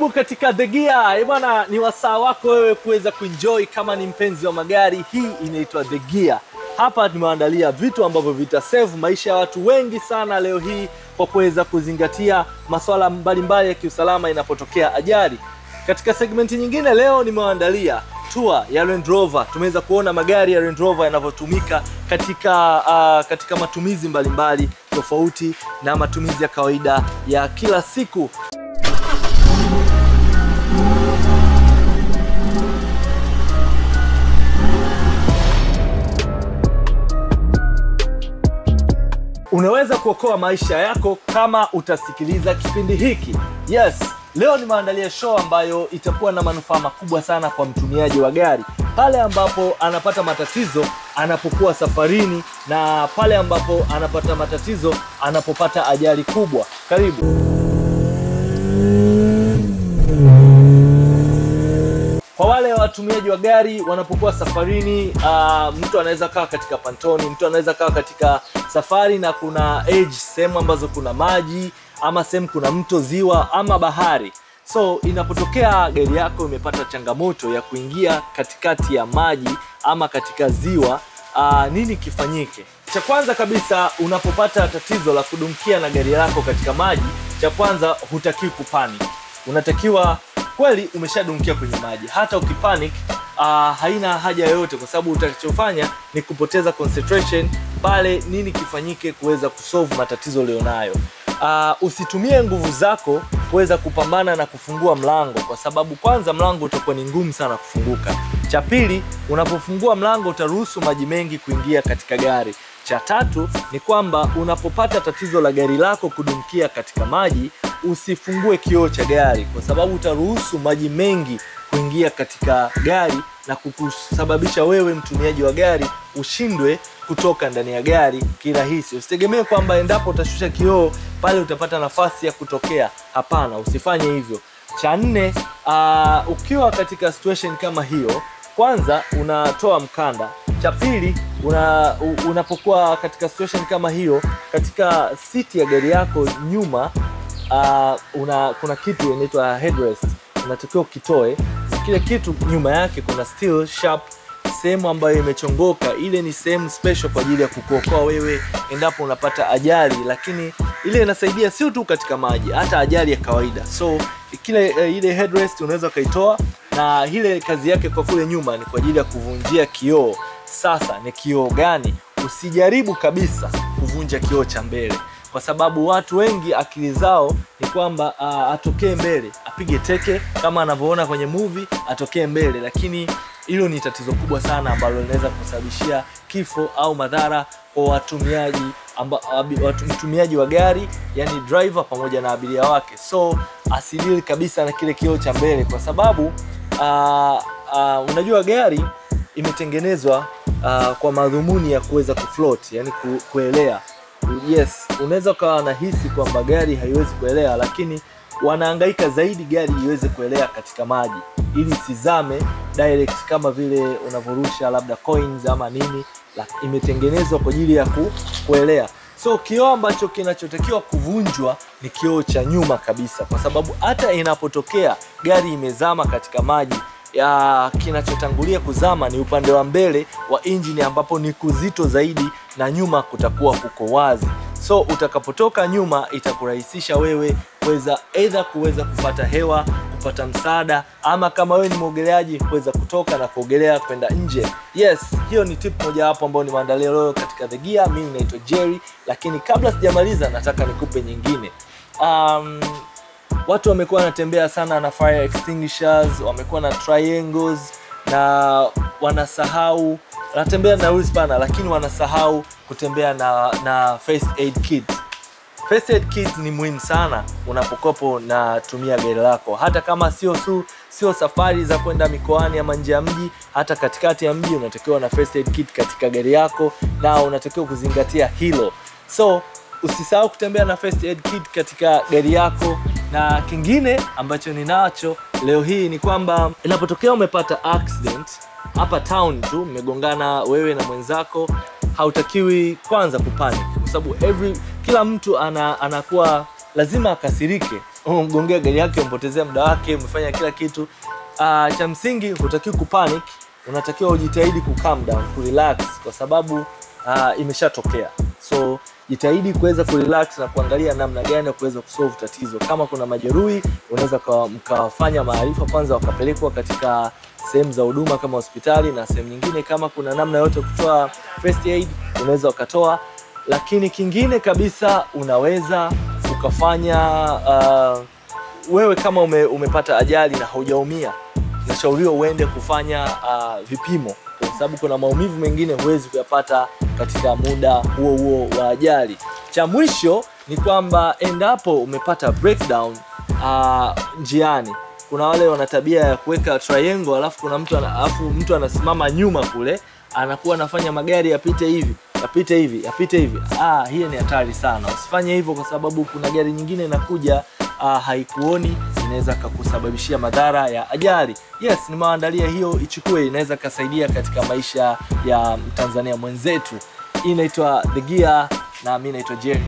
Karibu katika The Gear. Bwana, ni wasaa wako wewe kuweza kuenjoy kama ni mpenzi wa magari. Hii inaitwa The Gear. Hapa tumeandalia vitu ambavyo vitasave maisha ya watu wengi sana leo hii kwa kuweza kuzingatia masuala mbalimbali ya kiusalama inapotokea ajali. Katika segmenti nyingine leo nimewaandalia tour ya Land Rover. Tumeweza kuona magari ya Land Rover yanavyotumika katika matumizi mbalimbali tofauti na matumizi ya kawaida ya kila siku. Unaweza kuokoa maisha yako kama utasikiliza kipindi hiki. Yes, leo nimeandalia show ambayo itakuwa na manufaa makubwa sana kwa mtumiaji wa gari. Pale ambapo anapata matatizo anapokuwa safarini na pale ambapo anapata matatizo anapopata ajali kubwa. Karibu. Kwa wale watumiaji wa gari wanapokuwa safarini, mtu anaweza kaa katika pantoni, mtu anaweza kaa katika safari na kuna edge, sehemu ambazo kuna maji ama sehemu kuna mto, ziwa ama bahari. So inapotokea gari yako imepata changamoto ya kuingia katikati ya maji ama katika ziwa, nini kifanyike? Cha kwanza kabisa, unapopata tatizo la kudumkia na gari lako katika maji, cha kwanza hutakiwi kupanic. Unatakiwa kweli umeshadumkia kwenye maji. Hata ukipanic haina haja yoyote, kwa sababu utakachofanya ni kupoteza concentration pale nini kifanyike kuweza kusolve matatizo ulionayo. Usitumie nguvu zako kuweza kupambana na kufungua mlango, kwa sababu kwanza mlango utakuwa ni ngumu sana kufunguka. Cha pili, unapofungua mlango utaruhusu maji mengi kuingia katika gari. Cha tatu ni kwamba unapopata tatizo la gari lako kudumkia katika maji, usifungue kioo cha gari, kwa sababu utaruhusu maji mengi kuingia katika gari na kukusababisha wewe mtumiaji wa gari ushindwe kutoka ndani ya gari kirahisi. Usitegemee kwamba endapo utashusha kioo pale utapata nafasi ya kutokea. Hapana, usifanye hivyo. Cha nne, ukiwa katika situation kama hiyo, kwanza unatoa mkanda. Cha pili, unapokuwa katika situation kama hiyo, katika siti ya gari yako nyuma kuna kitu inaitwa headrest, unatakiwa ukitoe. Kile kitu nyuma yake kuna steel sharp, sehemu ambayo imechongoka. Ile ni sehemu special kwa ajili ya kukuokoa wewe endapo unapata ajali, lakini ile inasaidia sio tu katika maji, hata ajali ya kawaida. So ile headrest unaweza kaitoa, na ile kazi yake kwa kule nyuma ni kwa ajili ya kuvunjia kioo. Sasa ni kioo gani? Usijaribu kabisa kuvunja kioo cha mbele, kwa sababu watu wengi akili zao ni kwamba atokee mbele, apige teke kama anavyoona kwenye movie, atokee mbele. Lakini hilo ni tatizo kubwa sana ambalo linaweza kusababishia kifo au madhara kwa mtumiaji wa gari, yani driver pamoja na abiria wake. So asidili kabisa na kile kioo cha mbele, kwa sababu unajua gari imetengenezwa kwa madhumuni ya kuweza kufloat, yani kuelea. Yes, unaweza ukawa nahisi kwamba gari haiwezi kuelea, lakini wanahangaika zaidi gari iweze kuelea katika maji ili sizame direct kama vile unavorusha labda coins ama nini. Imetengenezwa kwa ajili ya kuelea. So kioo ambacho kinachotakiwa kuvunjwa ni kioo cha nyuma kabisa, kwa sababu hata inapotokea gari imezama katika maji, kinachotangulia kuzama ni upande wa mbele wa engine, ambapo ni kuzito zaidi na nyuma kutakuwa kuko wazi. So utakapotoka nyuma itakurahisisha wewe kuweza kupata hewa, kupata msaada, ama kama wewe ni muogeleaji kuweza kutoka na kuogelea kwenda nje. Yes, hiyo ni tip moja hapo ambayo nimeandalia leo katika The Gear. Mimi naitwa Jerry, lakini kabla sijamaliza nataka nikupe nyingine. Watu wamekuwa wanatembea sana na fire extinguishers, wamekuwa na triangles, na wanasahau, wanatembea na wheelspanner, lakini wanasahau kutembea na first aid kit. First aid kit ni muhimu sana unapokopo na tumia gari lako, hata kama sio safari za kwenda mikoani ama nje ya mji, hata katikati ya mji unatakiwa na first aid kit katika gari yako, na unatakiwa kuzingatia hilo. So usisahau kutembea na first aid kit katika gari yako. Na kingine ambacho ninacho leo hii ni kwamba inapotokea umepata accident hapa town tu, mmegongana wewe na mwenzako, hautakiwi kwanza kupanic, kwa sababu kila mtu anakuwa lazima akasirike umemgongea gari yake, umpotezea muda wake, umefanya kila kitu. Cha msingi hutakiwi kupanic, unatakiwa ujitahidi ku calm down, ku relax kwa sababu imeshatokea. So jitahidi kuweza ku relax na kuangalia namna gani ya kuweza kusolve tatizo. Kama kuna majeruhi, unaweza mkafanya maarifa kwanza, wakapelekwa katika sehemu za huduma kama hospitali, na sehemu nyingine kama kuna namna yote kutoa first aid unaweza ukatoa. Lakini kingine kabisa unaweza ukafanya wewe kama umepata ajali na haujaumia, nashauriwa uende kufanya vipimo, kwa sababu kuna maumivu mengine huwezi kuyapata katika muda huo wa ajali. Cha mwisho ni kwamba endapo umepata breakdown njiani, kuna wale wana tabia ya kuweka triangle, alafu kuna mtu anasimama nyuma kule, anakuwa anafanya magari yapite hivi, yapite hivi, yapite hivi. Hiyo ni hatari sana. Usifanye hivyo kwa sababu kuna gari nyingine inakuja haikuoni, inaweza kukusababishia madhara ya ajali. Yes, nimewaandalia hiyo, ichukue, inaweza kusaidia katika maisha ya Mtanzania mwenzetu. Hii inaitwa The Gear na mimi naitwa Jerry.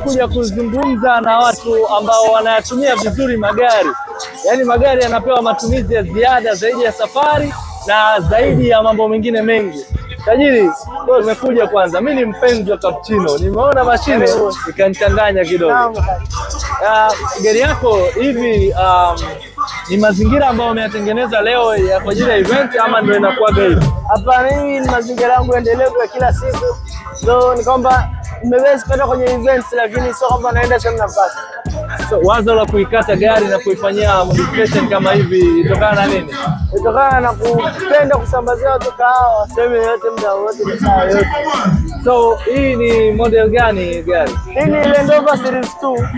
Kuja kuzungumza na watu ambao wanayatumia vizuri magari. Yaani magari yanapewa matumizi ya ziada zaidi ya safari na zaidi ya mambo mengine mengi. Tajiri, wewe umekuja kwanza. Mimi ni mpenzi wa cappuccino. Nimeona mashine ikanichanganya kidogo. Gari yako hivi ni mazingira ambayo umeyatengeneza leo ya kwa ajili ya event ama ndio inakuwa hivi? Hapana, mimi ni mazingira yangu endelevu ya kila siku. So ni kwamba nimeweza kwenda kwenye events, lakini sio kwamba naenda sehemu napata. So wazo la kuikata gari na kuifanyia modification kama hivi itokana na nini? Itokana na kupenda kusambazia watu kahawa sehemu yote, muda wote, saa yote. So hii ni model gani gari? Hii ni Land Rover Series 2.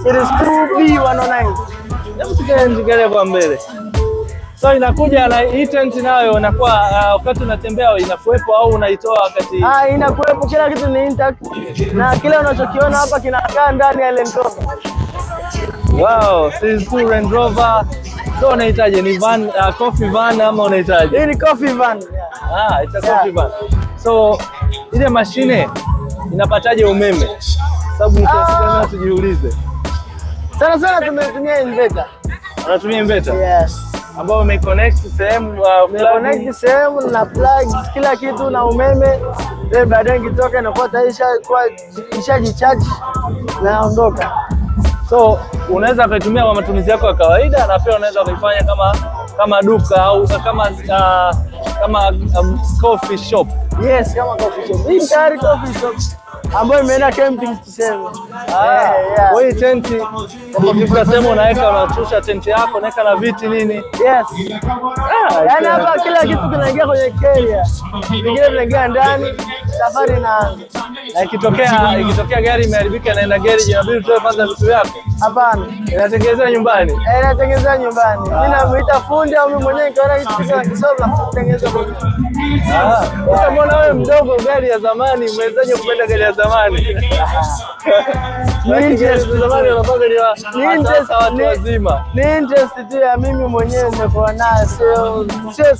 Series 2 B109. Hebu tukaendelee kwa mbele. So inakuja na hii tent nayo inakuwa wakati unatembea inakuepo au unaitoa wakati? Inakuepo, kila kitu ni intact. Na kila unachokiona hapa kinakaa ndani ya Land Rover. Wow, Series 2 Land Rover. So unahitaji ni van, coffee van ama unahitaji? Hii ni coffee van. It's a coffee van. So ile mashine inapataje umeme? Sababu mtasikia tujiulize. Sana tumetumia inverter. Unatumia inverter? Yes. Ambao umeconnect sehemu connect sehemu na plug kila kitu na umeme. Baadaye ikitoka inakuwa ishaji-charge na ondoka. So unaweza kuitumia kwa matumizi yako ya kawaida, na pia unaweza kuifanya kama duka au kama coffee shop. Yes, kama coffee shop. Hii tayari coffee shop ambayo imeenda camping tuseme. Wewe tenti ukifika sehemu unashusha tenti yako, unaweka na viti nini? Yes. Yaani hapa kila kitu kinaingia kwenye carrier. Vingine vinaingia ndani, safari inaanza. Na ikitokea gari imeharibika inaenda garage, inabidi utoe kwanza vitu vyako? Hapana. Inatengenezwa nyumbani? Inatengenezwa nyumbani. Mimi namuita fundi au mimi mwenyewe nikiona kitu kisovu na kutengeneza mwenyewe. Sasa mbona wewe mdogo, gari ya zamani, umewezaje kupenda gari ya zamani? Ni interest zamani unapanga ni interest watu wazima. Ni interest tu ya mimi mwenyewe nimekuwa nayo, sio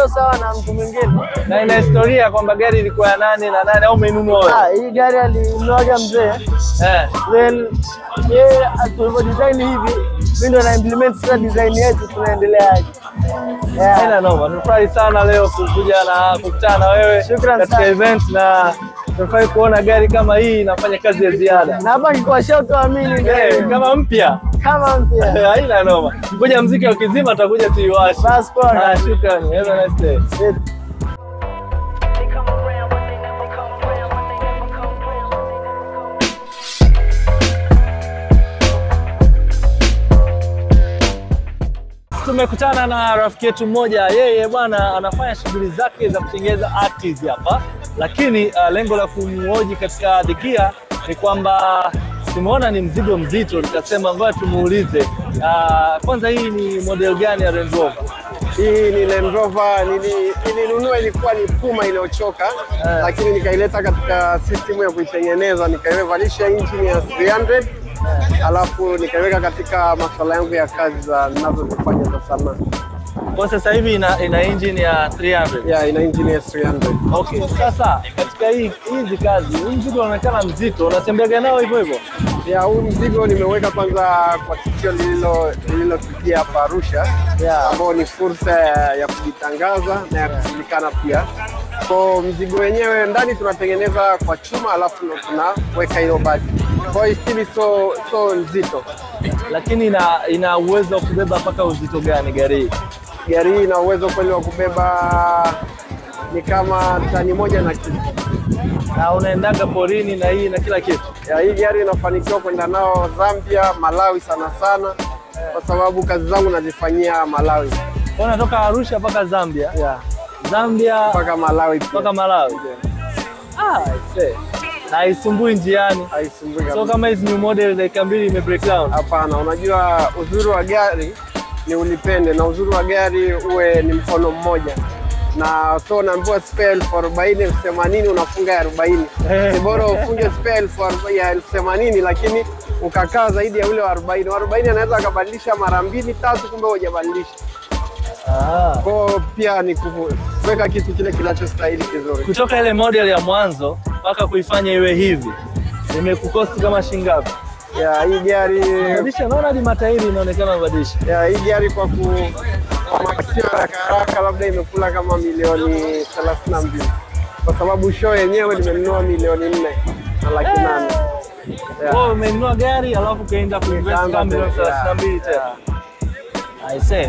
sawa na mtu mwingine. Na ina historia kwamba gari ilikuwa ya nani na nani au umenunua wewe? Hii gari alinunua mzee. Then tulivyo design hivi, mimi ndo na implement sasa design yetu, tunaendeleaje. Haina noma. Nimefurahi sana leo kukuja na kukutana na wewe katika event, na tunafurahi kuona gari kama hii inafanya kazi ya ziada. Na hapa kwa shoto amini kama mpya. Haina noma. Ngoja muziki ukizima tutakuja tuiwashe. Bas poa. Shukrani. Have a nice day. tumekutana na rafiki yetu mmoja, yeye bwana anafanya shughuli zake za kutengeneza artists hapa, lakini lengo la kumhoji katika The Gear ni kwamba tumeona ni mzigo mzito, nikasema ngoja tumuulize. Kwanza hii ni model gani ya Range Rover? Hii ni Land Rover, nilinunua ilikuwa ni Puma iliyochoka, lakini nikaileta katika system ya kuitengeneza, nikaivalisha engine ya 300, alafu nikaiweka katika masuala yangu ya kazi za ninazozifanya za sanaa. Kwa sasa hivi ina engine ya 300? Yeah, ina engine ya 300. Okay, sasa katika hizi kazi, huu mzigo unaonekana mzito, unatembeaga nao hivyo hivyo? Yeah, huu mzigo nimeweka kwanza kwa tukio lililotukia hapa Arusha, ambao ni fursa ya kujitangaza na ya kujulikana pia. Kwa mzigo wenyewe ndani tunatengeneza kwa chuma, alafu tunaweka hiyo bati. Kwa hiyo stili so nzito. Lakini ina uwezo wa kubeba mpaka uzito gani gari hii? Gari hii ina uwezo kweli wa kubeba ni kama tani 1 na kitu. Na unaendaga porini na hii na kila kitu? Ya, hii gari inafanikiwa kwenda nao Zambia, Malawi sana, kwa sababu kazi zangu nazifanyia Malawi. Kwa unatoka Arusha mpaka Zambia? Yeah. Zambia mpaka Malawi pia. Mpaka Malawi. Yeah. I see. Na haisumbui njiani? Haisumbui. So kama hizi new model dakika 2 ime break down? Hapana, unajua uzuri wa gari ni ulipende, na uzuri wa gari uwe ni mkono mmoja. Na so unaambiwa spare 40,000, 80 unafunga ya 40. Ni bora ufunge spare 80,000 lakini ukakaa zaidi ya ule wa 40. 40 anaweza akabadilisha mara 2 3, kumbe hujabadilisha. Kwa pia ni kuweka kitu kile kinachostahili kizuri. Kutoka ile model ya mwanzo mpaka kuifanya iwe hivi, imekukosti kama shilingi ngapi? Ya, hii gari badilisha, naona hadi matairi inaonekana badilisha. Ya, hii gari kwa makisio haraka labda imekula kama milioni 32. Kwa sababu show yenyewe nimenunua milioni 4 na laki 8. Wewe umenunua gari alafu kaenda kuinvest kama milioni 32 tena. I say,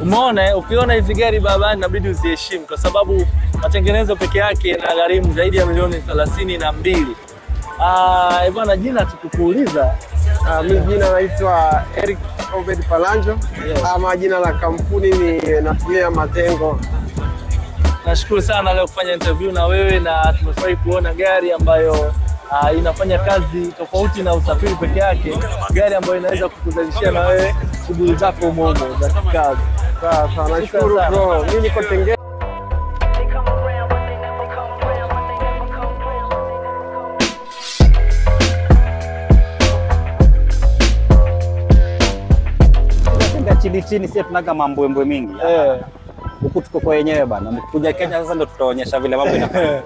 umeona, ukiona hizi gari barabarani inabidi uziheshimu, kwa sababu matengenezo peke yake yanagharimu zaidi ya milioni 32. Bwana, jina tukukuuliza. Mimi jina naitwa Eric Obed Palanjo. Ama jina la kampuni ni natumia Matengo. Nashukuru sana leo kufanya interview na wewe, na tumefurahi kuona gari ambayo inafanya kazi tofauti na usafiri peke yake, gari ambayo inaweza kukuzalishia na wewe shughuli zako humo za kazi. Sawa, nashukuru bro. Mimi niko Tengere. Chini sisi tunaga mambo mingi. Huku tuko kwa wenyewe bana. Mkuja Kenya sasa ndio tutaonyesha vile mambo inafanya.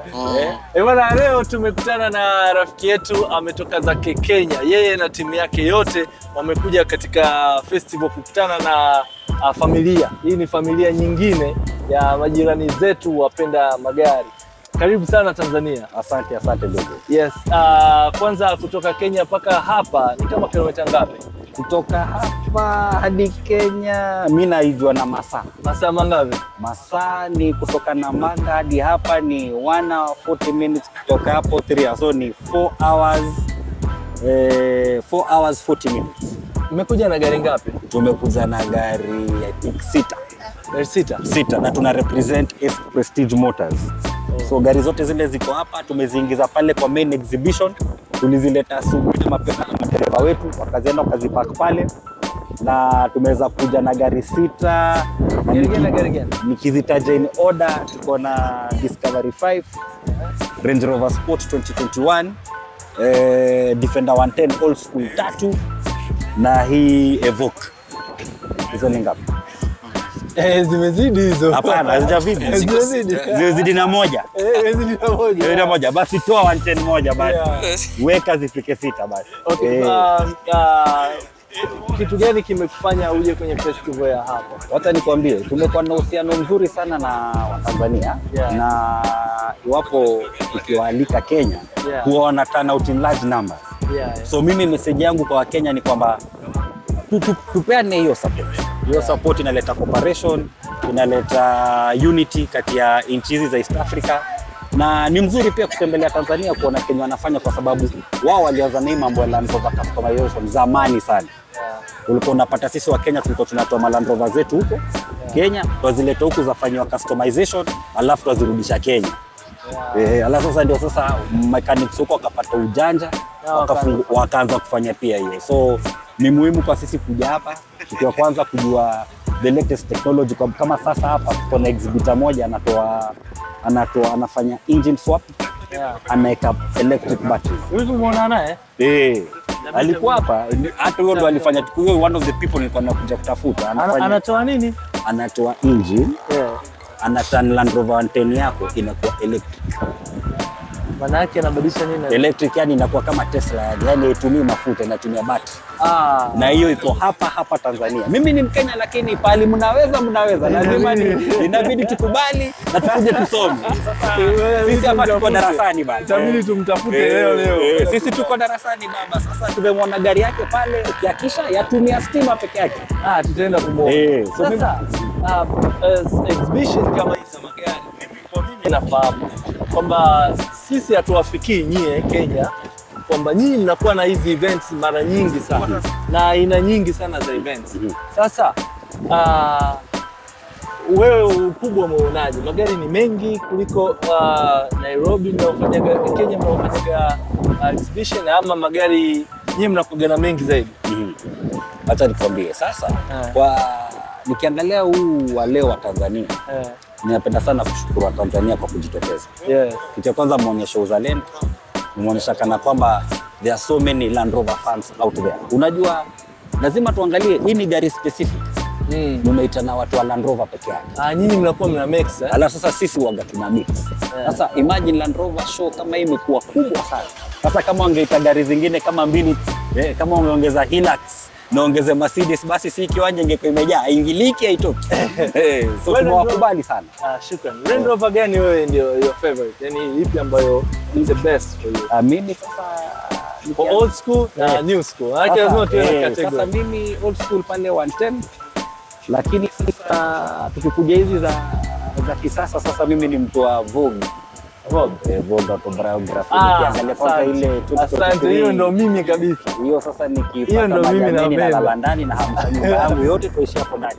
Bwana, leo tumekutana na rafiki yetu ametoka zake Kenya. Yeye na timu yake yote wamekuja katika festival kukutana na familia. Hii ni familia nyingine ya majirani zetu wapenda magari. Karibu sana Tanzania. Asante ndugu. Yes. Kwanza kutoka Kenya mpaka hapa ni kama kilomita ngapi? Kutoka hapa hadi Kenya mimi naijua na masaa. Masaa mangapi? Masaa ni kutoka Namanga hadi hapa ni 1 hour 40 minutes, kutoka hapo 3 hours. So ni 4 hours 40 minutes. Umekuja na gari ngapi? Tumekuja na gari I think 6. Gari 6 na tuna represent S Prestige Motors. So gari zote zile ziko hapa, tumeziingiza pale kwa main exhibition. Tulizileta asubuhi mapema na madereva wetu wakazienda wakazipark pale, na tumeweza kuja na gari 6. Gari gani? Nikizitaja in order, tuko na Discovery 5, Range Rover Sport 2021, Defender 110 old school 3 na hii Evoque. Hizo ni ngapi? Zimezidi hizo. Hapana, hazijazidi. Zimezidi na moja. Zimezidi na moja. Basi toa 110 moja basi. Weka zifike 6 basi. Okay. Kitu gani kimekufanya uje kwenye festival ya hapa? Wacha nikwambie, tumekuwa na uhusiano mzuri sana na Watanzania. Na iwapo tukiwaalika Kenya, huwa wana turn out in large numbers. So mimi message yangu kwa Wakenya ni kwamba tupeane hiyo support. Hiyo support inaleta cooperation, inaleta unity kati ya nchi hizi za East Africa, na ni mzuri pia kutembelea Tanzania kuona Kenya wanafanya, kwa sababu wao walianza na mambo ya Land Rover customization zamani sana. Ulikuwa unapata sisi wa Kenya tulikuwa tunatoa Land Rover zetu huko Kenya, twazileta huku zafanywa customization, alafu twazirudisha Kenya. Alafu sasa ndio sasa mechanics huko wakapata ujanja, wakaanza kufanya pia hiyo. So ni muhimu kwa sisi kuja hapa, kitu ya kwanza kujua the latest technology. Kama sasa hapa kuna exhibitor moja anafanya engine swap, anaweka electric battery. Wewe umeona naye? Alikuwa hapa, hata huyo ndo alifanya, one of the people nilikuwa nakuja kutafuta. Anatoa nini? Anatoa engine, anaturn Land Rover 110 yako inakuwa electric. Maana yake anabadilisha nini? Electric yani inakuwa kama Tesla, yani haitumii mafuta, inatumia battery. Na hiyo iko hapa Tanzania. Mimi ni Mkenya lakini pali mnaweza. Lazima inabidi tukubali na tukuje tusome. Sisi hapa tuko darasani baba. Itabidi tumtafute leo. Sisi tuko darasani baba. Sasa tumemwona gari yake pale, ukiakisha yatumia stima peke yake. Tutaenda kumwona. Sasa exhibition kama hizi za magari, kwa mimi nafahamu kwamba sisi hatuwafikii nyie Kenya, kwamba nyinyi mnakuwa na hizi events mara nyingi sana na aina nyingi sana za events. Sasa wewe ukubwa umeonaje? Magari ni mengi kuliko Nairobi mnaofanyaga, Kenya mnaofanyaga exhibition, ama magari nyinyi mnakuwa na mengi zaidi? Acha nikwambie sasa, kwa nikiangalia huu wa leo wa Tanzania, ninapenda sana kushukuru wa Tanzania kwa kujitokeza. Kitu cha kwanza muonyesha uzalendo, muonyesha kana kwamba there are so many Land Rover fans out there. Unajua lazima tuangalie hii ni gari specific. Mumeita na watu wa Land Rover peke yake. Nyinyi mnakuwa mna mix Alafu sasa sisi waga tuna mix. Sasa imagine Land Rover show kama hii imekuwa kubwa sana. Sasa kama wangeita gari zingine kama mbili, kama wangeongeza Hilux naongeze Mercedes, basi si kiwanja ingekuwa imejaa, ingiliki haitoki. So tunawakubali sana. Shukrani. Land Rover gani wewe ndio your favorite? Yani ipi ambayo is the best for you? Mimi sasa for old school na new school. Lazima tuwe na category. Sasa mimi old school pale 110. Lakini sasa tukikuja hizi za kisasa, sasa mimi ni mtu wa Vogue. Vogue autobiography. Nikiangalia kwanza ile asante, hiyo ndo mimi kabisa. Hiyo sasa nikipata majani na lala ndani na hamsa nyumba yangu yote tuishi hapo ndani.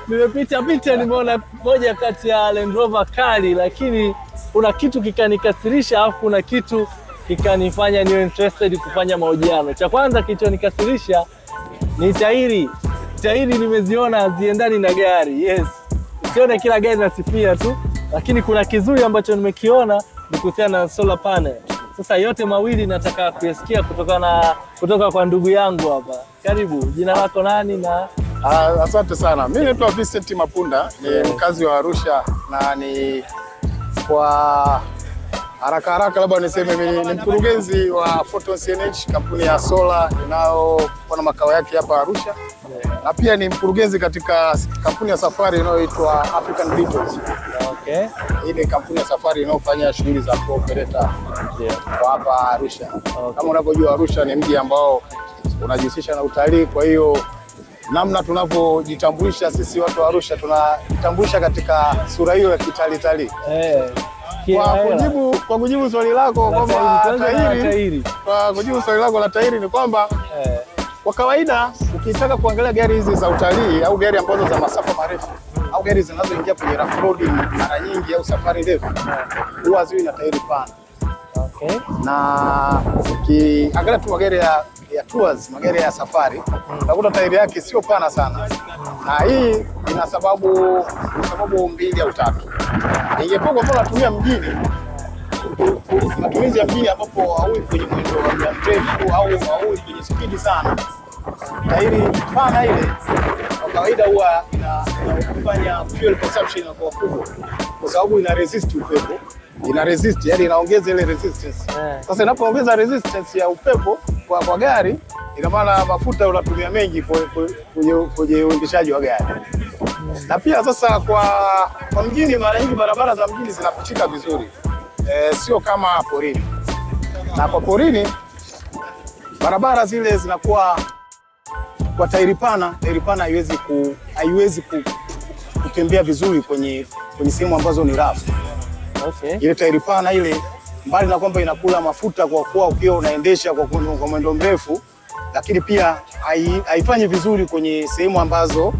Nimepita nimeona moja kati ya Land Rover kali, lakini kuna kitu kikanikasirisha, alafu kuna kitu kikanifanya niwe interested kufanya mahojiano. Cha kwanza kilichonikasirisha ni tairi. Tairi nimeziona haziendani na gari. Yes, sione kila gari nasifia tu, lakini kuna kizuri ambacho nimekiona ni kuhusiana na solar panel. Sasa yote mawili nataka kuyasikia kutoka kwa ndugu yangu hapa. Karibu, jina lako nani? Na asante sana. Mimi naitwa Vincent Mapunda, ni mkazi wa Arusha, na ni kwa haraka labda niseme mimi ni mkurugenzi wa Photon CNH, kampuni ya sola inayokuwa na makao yake hapa Arusha. Na pia ni mkurugenzi katika kampuni ya safari inayoitwa African Beatles. Hii ni kampuni ya safari inayofanya shughuli za operator kwa hapa Arusha. Kama unavyojua Arusha ni mji ambao unajihusisha na utalii, kwa hiyo namna tunavyojitambulisha sisi watu wa Arusha, tunajitambulisha katika sura hiyo ya kitalii. Kwa kujibu swali lako kwamba tairi, kwa kujibu swali lako la tairi ni kwamba kwa kawaida ukitaka kuangalia gari hizi za utalii au gari ambazo za masafa marefu au gari zinazoingia kwenye rough road mara nyingi au safari ndefu, huwa ziwe na tairi pana. Na ukiangalia tu magari ya tours, magari ya safari, utakuta tairi yake sio pana sana. Na hii ina sababu mbili au tatu. Ingekuwa kwa mfano natumia mjini, matumizi ya mjini ambapo haui kwenye mwendo wa mrefu au haui kwenye spidi sana, tairi pana ile kwa kawaida huwa inafanya fuel consumption kwa kubwa, kwa sababu ina resist upepo. Yani inaongeza ile resistance. Sasa inapoongeza resistance ya upepo kwa gari, ina maana mafuta unatumia mengi kwenye uendeshaji wa gari. Na pia sasa kwa mjini, mara nyingi barabara za mjini zinapitika vizuri, sio kama porini. Na kwa porini barabara zile zinakuwa kwa tairi pana haiwezi kutembea vizuri kwenye sehemu ambazo ni rough. Okay. Ile tairi pana ile, mbali na kwamba inakula mafuta kwa kuwa ukiwa unaendesha kwa mwendo mrefu, lakini pia haifanyi vizuri kwenye sehemu ambazo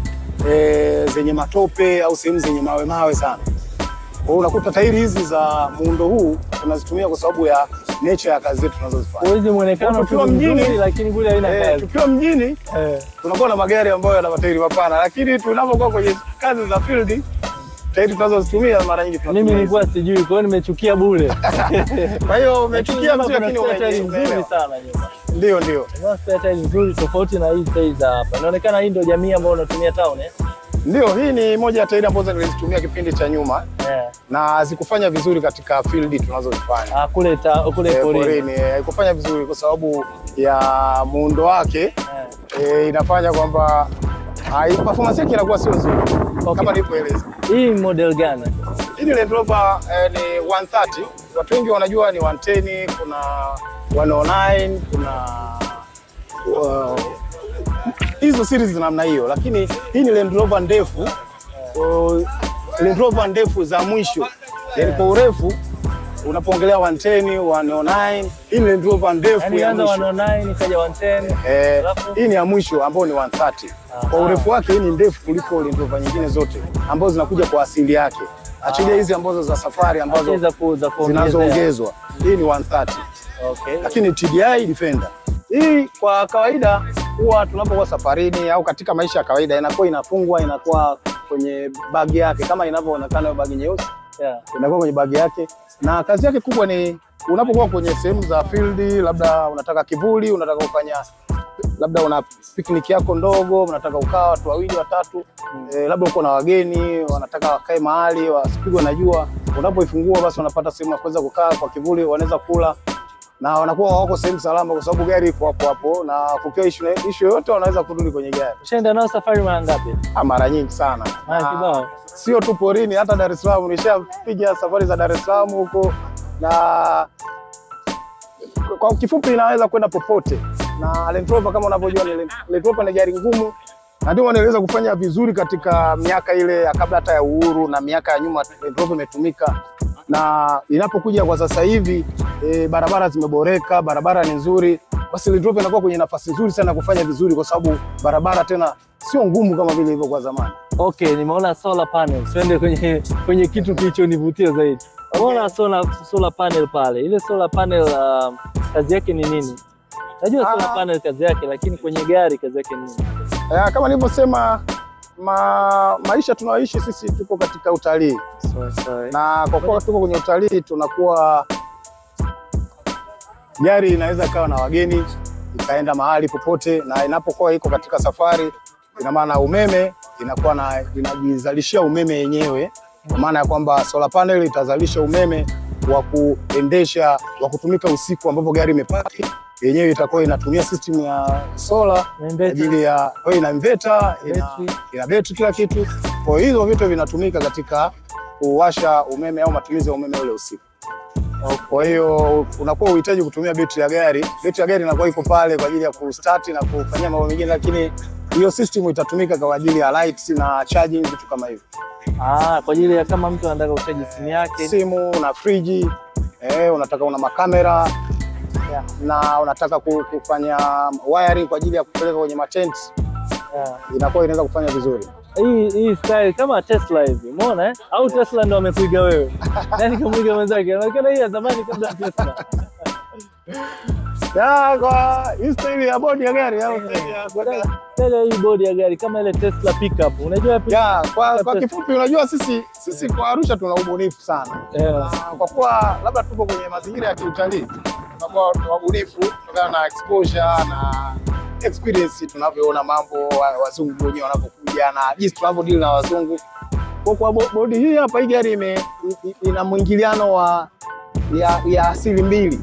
zenye matope au sehemu zenye mawe sana. Kwa hiyo unakuta tairi hizi za muundo huu tunazitumia kwa sababu ya nature ya kazi zetu tunazozifanya. Hizi muonekano tukiwa mjini, lakini kule haina kazi. Tukiwa mjini tunakuwa na magari ambayo yana matairi mapana, lakini tunapokuwa kwenye kazi za field tairi tunazozitumia mara nyingi tunatumia. Mimi nilikuwa sijui, kwa hiyo nimechukia bure. Kwa hiyo umechukia mtu, lakini umeelewa sana nyuma. Ndio. Unapata tairi nzuri tofauti na hii tairi za hapa. Inaonekana hii ndio jamii ambayo unatumia town Ndio, hii ni moja ya tairi ambazo nilizitumia kipindi cha nyuma. Na zikufanya vizuri katika field tunazozifanya. Kule porini. Haikufanya vizuri kwa sababu ya muundo wake. Inafanya kwamba performance yake inakuwa sio nzuri. Kama nilivyoeleza. Hii model gani? Hii ni Land Rover ni 130. Watu wengi wanajua ni 110, kuna 109, kuna hizo series za namna hiyo, lakini hii ni Land Rover ndefu. Land Rover ndefu za mwisho. Yaani kwa urefu unapoongelea 110, 109, hii ni Land Rover ndefu ya mwisho. 109 ikaja 110. Hii ni ya mwisho ambayo ni 130. Kwa urefu wake hii ni ndefu kuliko Land Rover nyingine zote ambazo zinakuja kwa asili yake. Achilia hizi ambazo za safari ambazo zinazoongezwa. Hii ni 130. Okay. Lakini TDI Defender. Hii kwa kawaida huwa tunapokuwa safarini au katika maisha ya kawaida inakuwa inafungwa, inakuwa kwenye bagi yake kama inavyoonekana hiyo bagi nyeusi. Inakuwa kwenye bagi yake, na kazi yake kubwa ni unapokuwa kwenye sehemu za field, labda unataka kivuli, unataka kufanya labda una picnic yako ndogo, unataka ukaa watu wawili watatu, labda uko na wageni wanataka wakae mahali wasipigwe na jua, unapoifungua basi unapata sehemu ya kuweza kukaa kwa kivuli, wanaweza kula na wanakuwa wako sehemu salama kwa sababu gari iko hapo, na kukiwa issue yoyote wanaweza kurudi kwenye gari. Ushaenda nao safari mara ngapi? Mara nyingi sana. Kibao. Sio tu porini, hata Dar es Salaam nishapiga safari za Dar es Salaam huko, na kwa kifupi inaweza kwenda popote. Na Land Rover kama unavyojua ni Land Rover ni gari ngumu, na ndio wanaweza kufanya vizuri katika miaka ile ya kabla hata ya uhuru na miaka ya nyuma. Land Rover imetumika, na inapokuja kwa sasa hivi barabara zimeboreka, barabara ni nzuri, basi Land Rover inakuwa kwenye nafasi nzuri sana kufanya vizuri kwa sababu barabara tena sio ngumu kama vile ilivyo kwa zamani. Okay, nimeona solar panel. Twende kwenye kitu kilichonivutia zaidi. Unaona solar panel pale. Ile solar panel kazi yake ni nini? Najua solar panel kazi yake, lakini kwenye gari kazi yake ni nini? Kama nilivyosema, maisha tunayoishi sisi tuko katika utalii. Na kwa kuwa tuko kwenye utalii, tunakuwa gari inaweza kawa na wageni ikaenda mahali popote, na inapokuwa iko katika safari, ina maana umeme inakuwa inajizalishia umeme yenyewe, kwa maana ya kwamba solar panel itazalisha umeme wa kuendesha, wa kutumika usiku ambapo gari imepaki. Yenyewe itakuwa inatumia system ya solar kwa ajili ya ina inverter, ina betri, kila kitu. Kwa hiyo vitu vinatumika katika kuwasha umeme au matumizi ya umeme ule usiku. Kwa hiyo unakuwa uhitaji kutumia betri ya gari. Betri ya gari inakuwa iko pale kwa ajili ya kustart na kufanyia mambo mengine, lakini hiyo system itatumika kwa ajili ya lights na charging, vitu kama hivyo. Kwa ajili ya kama mtu anataka kuchaji simu yake, simu na friji, unataka una makamera, na unataka kufanya wiring kwa ajili ya kupeleka kwenye matent, inakuwa inaweza kufanya vizuri. Hii style kama Tesla hivi, umeona au Tesla ndio amekuiga wewe? Nani kamuiga mwenzake? Inaonekana hii ya zamani kabla Tesla. Kwa hii style ya bodi ya gari au hii bodi ya gari kama ile Tesla pickup. Unajua kwa kifupi, unajua sisi kwa Arusha tuna ubunifu sana. Kwa kuwa labda tupo kwenye mazingira ya kiutalii, tunakuwa wabunifu kutokana na exposure na experience tunavyoona mambo wazungu wenyewe wanapokuja na jinsi tunavyodeal na wazungu. Kwa bodi hii hapa, hii gari ina mwingiliano ya asili mbili.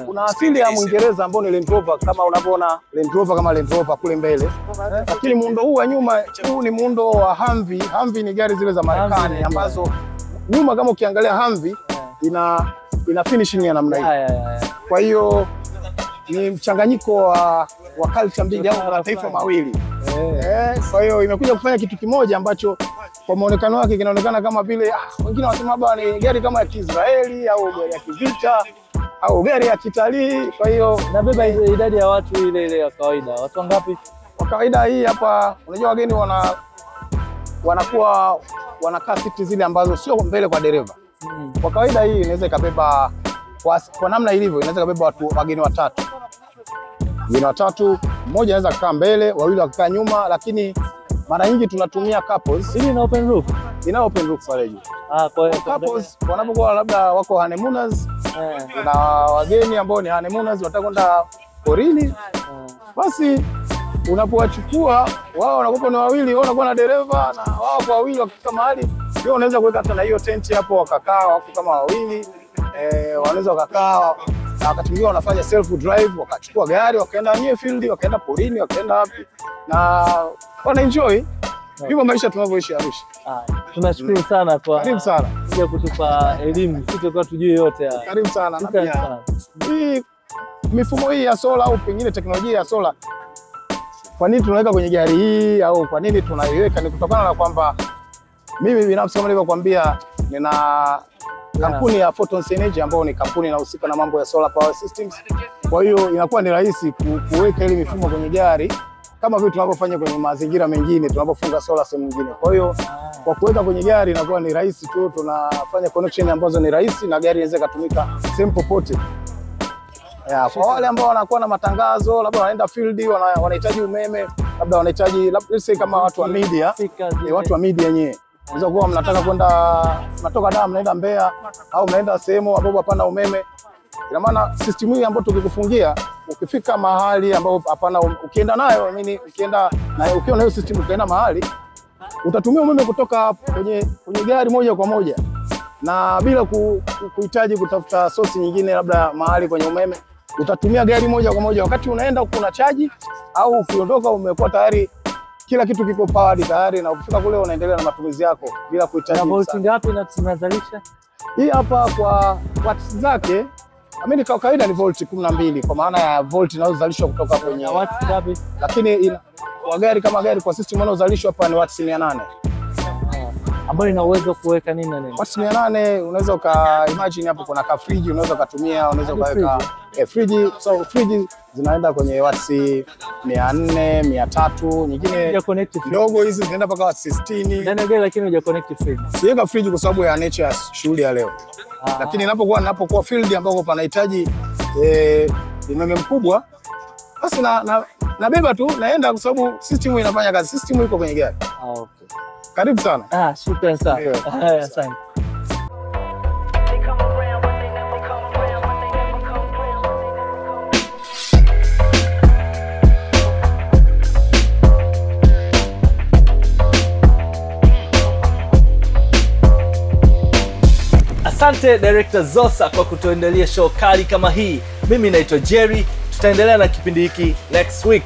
Kuna asili ya Mwingereza ambao ni Land Rover, kama unavyoona Land Rover kama Land Rover kule mbele. Lakini muundo huu wa nyuma, huu ni muundo wa Humvee. Humvee ni gari zile za Marekani ambazo nyuma kama ukiangalia Humvee ina finishing ya namna hii. Kwa hiyo ni mchanganyiko wa culture mbili au mataifa mawili. Kwa hiyo imekuja kufanya kitu kimoja ambacho kwa muonekano wake kinaonekana kama vile wengine wanasema labda ni gari kama ya Kiisraeli au gari ya kivita au gari ya kitalii. Kwa hiyo nabeba idadi ya watu ile ya kawaida. Watu wangapi? Kwa kawaida hii hapa, unajua wageni wanakuwa wanakaa siti zile ambazo sio mbele kwa dereva. Kwa kawaida hii inaweza ikabeba kwa namna ilivyo, inaweza ikabeba wageni watatu. Wageni watatu, mmoja anaweza kukaa mbele, wawili wakikaa nyuma, lakini mara nyingi tunatumia couples. Hili ina open roof. Ina open roof pale juu. Kwa couples wanapokuwa labda wako honeymooners na wageni ambao ni honeymooners wanataka kwenda porini, basi unapowachukua wao wanakuwa ni wawili, wao wanakuwa na dereva na wao kwa wawili, wakifika mahali ndio unaweza kuweka hata na hiyo tenti hapo, wakakaa wako kama wawili, wanaweza wakakaa na wakati mwingine wanafanya self drive, wakachukua gari wakaenda nye field, wakaenda porini, wakaenda wapi na wana enjoy. Ndivyo maisha tunavyoishi Arusha. Tunashukuru sana kwa karibu sana kuja kutupa elimu, sisi tulikuwa tujui yote haya. Karibu sana. Na pia hii mifumo hii ya sola au pengine teknolojia ya sola, kwa nini tunaweka kwenye gari hii au kwa nini tunaiweka, ni kutokana na kwamba mimi binafsi kama nilivyokuambia nina kampuni ya Photons Energy ambayo ni kampuni inahusika na mambo ya solar power systems. Kwa hiyo inakuwa ni rahisi kuweka ile mifumo kwenye gari kama vile tunavyofanya kwenye mazingira mengine tunapofunga solar sehemu nyingine. Kwa hiyo kwa kuweka kwenye gari inakuwa ni rahisi tu, tunafanya connection ambazo ni rahisi na gari inaweza kutumika sehemu popote. Kwa wale ambao wanakuwa na matangazo, labda wanaenda field, wanahitaji umeme, labda wanahitaji let's say kama watu wa media, watu wa media yenyewe. Unaweza kuwa mnataka kwenda, mnatoka Dar mnaenda Mbeya au mnaenda sehemu ambapo hapana umeme. Ina maana system hii ambayo tukikufungia, ukifika mahali ambapo hapana, ukienda nayo ukienda na ukiwa na hiyo system ukaenda mahali, utatumia umeme kutoka kwenye gari moja kwa moja na bila kuhitaji kutafuta source nyingine labda mahali kwenye umeme. Utatumia gari moja kwa moja, wakati unaenda kuna chaji au ukiondoka umekuwa tayari kila kitu kiko powered tayari, na ukifika kule unaendelea na matumizi yako bila kuhitaji. Na volt ngapi tunazalisha? Hii hapa kwa watts zake kwa kawaida ni volt 12 kwa maana ya volt inayozalishwa kutoka kwenye watts ngapi, lakini kwa gari kama gari kwa system inayozalishwa hapa ni watts 800 ambayo ina uwezo kuweka nini na nini. Watts 800 unaweza imagine hapo kuna ka fridge unaweza kutumia, unaweza kuweka fridge. So fridge zinaenda kwenye watts 400 300, nyingine ndogo hizi zinaenda mpaka watts 60 ndani ya gari, lakini huja connect fridge. Siweka fridge kwa sababu ya nature ya shughuli ya leo. Lakini ninapokuwa field ambako panahitaji umeme mkubwa, basi nabeba tu naenda, kwa sababu system inafanya kazi, system iko kwenye gari. Okay. Karibu sana. Shukrani sana. Asante. Asante Director Zosa kwa kutuendelea show kali kama hii. Mimi naitwa Jerry, tutaendelea na kipindi hiki next week.